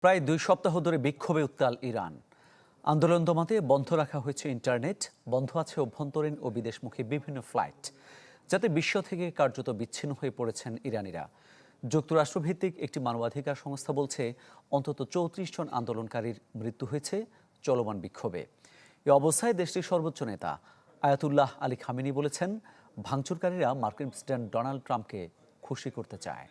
প্রায় 2 সপ্তাহ ধরে বিক্ষোভে উত্তাল ইরান। আন্দোলন দমাতে বন্ধ রাখা হয়েছে ইন্টারনেট, বন্ধ আছে অভ্যন্তরীণ ও বিদেশমুখী বিভিন্ন ফ্লাইট, যাতে বিশ্ব থেকে কার্যত বিচ্ছিন্ন হয়ে পড়েছেন ইরানিরা। যুক্তরাষ্ট্রভিত্তিক একটি মানবাধিকার সংস্থা বলছে অন্তত 34 জন আন্দোলনকারীর মৃত্যু হয়েছে চলমান বিক্ষোভে। এই অবস্থায় দেশটির সর্বোচ্চ নেতা আয়াতুল্লাহ আলী খামেনি বলেছেন, ভাঙচুরকারীরা মার্কিন প্রেসিডেন্ট ডোনাল্ড ট্রাম্পকে খুশি করতে চায়।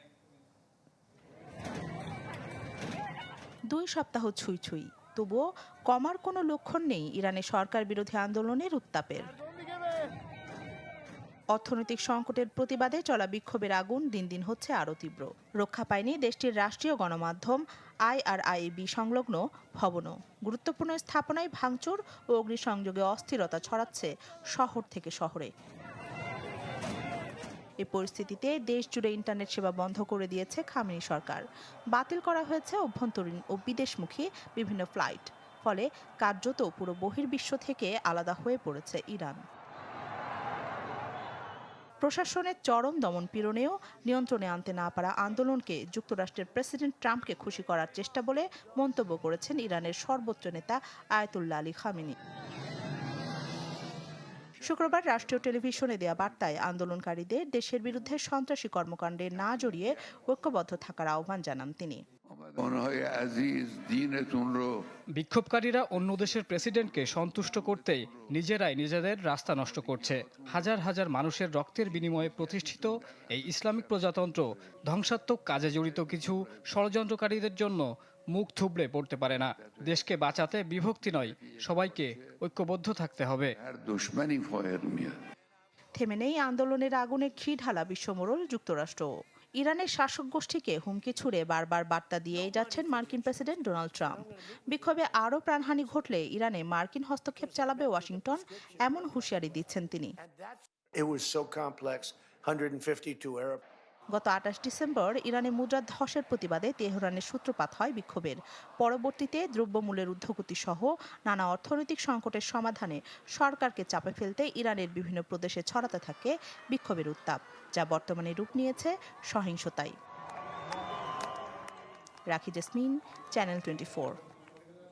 2 সপ্তাহ ছুঁই ছুঁই, তবুও কমার কোনো লক্ষণ নেই ইরানের সরকার বিরোধী আন্দোলনের উত্তাপের। অর্থনৈতিক সংকটের প্রতিবাদে চলা বিক্ষোভের আগুন দিন দিন হচ্ছে আরও তীব্র। রক্ষা পায়নি দেশটির রাষ্ট্রীয় গণমাধ্যম IRIB সংলগ্ন ভবনও। গুরুত্বপূর্ণ স্থাপনায় ভাঙচুর ও অগ্নিসংযোগে অস্থিরতা ছড়াচ্ছে শহর থেকে শহরে। এ পরিস্থিতিতে দেশ জুড়ে ইন্টারনেট সেবা বন্ধ করে দিয়েছে খামেনি সরকার। বাতিল করা হয়েছে অভ্যন্তরীণ ও বিদেশমুখী বিভিন্ন ফ্লাইট। ফলে কার্যত পুরো বহির্বিশ্ব থেকে আলাদা হয়ে পড়েছে ইরান। প্রশাসনের চরম দমনপীড়নেও নিয়ন্ত্রণে আনতে না পারা আন্দোলনকে যুক্তরাষ্ট্রের প্রেসিডেন্ট ট্রাম্পকে খুশি করার চেষ্টা বলে মন্তব্য করেছেন ইরানের সর্বোচ্চ নেতা আয়াতুল্লাহ আলী খামেনি। শুক্রবার রাষ্ট্রীয় টেলিভিশনে দেয়া বার্তায় আন্দোলনকারীদের দেশের বিরুদ্ধে সন্ত্রাসী কর্মকাণ্ডে না জড়িয়ে ঐক্যবদ্ধ থাকার আহ্বান জানান তিনি। বিক্ষোভকারীরা অন্য দেশের প্রেসিডেন্টকে সন্তুষ্ট করতেই নিজেরাই নিজেদের রাস্তা নষ্ট করছে। হাজার হাজার মানুষের রক্তের বিনিময়ে প্রতিষ্ঠিত এই ইসলামিক প্রজাতন্ত্র ধ্বংসাত্মক কাজে জড়িত কিছু ষড়যন্ত্রকারীদের জন্য মুখ থুবড়ে পড়তে পারে না। দেশকে বাঁচাতে বিভক্তি নয়, সবাইকে ঐক্যবদ্ধ থাকতে হবে। থেমে নেই আন্দোলনের আগুনে ঘি ঢালা বিশ্বমোড়ল যুক্তরাষ্ট্র। ইরানের শাসক গোষ্ঠীকে হুমকি ছুড়ে বারবার বার্তা দিয়েই যাচ্ছেন মার্কিন প্রেসিডেন্ট ডোনাল্ড ট্রাম্প। বিক্ষোভে আরও প্রাণহানি ঘটলে ইরানে মার্কিন হস্তক্ষেপ চালাবে ওয়াশিংটন, এমন হুঁশিয়ারি দিচ্ছেন তিনি। গত 28 ডিসেম্বর ইরানে মুদ্রা ধসের প্রতিবাদে তেহরানের সূত্রপাত হয় বিক্ষোভের। পরবর্তীতে দ্রব্যমূল্যের ঊর্ধ্বগতি সহ নানা অর্থনৈতিক সংকটের সমাধানে সরকারকে চাপে ফেলতে ইরানের বিভিন্ন প্রদেশে ছড়াতে থাকে বিক্ষোভের উত্তাপ, যা বর্তমানে রূপ নিয়েছে সহিংসতায়। রাখি জেসমিন, চ্যানেল 24।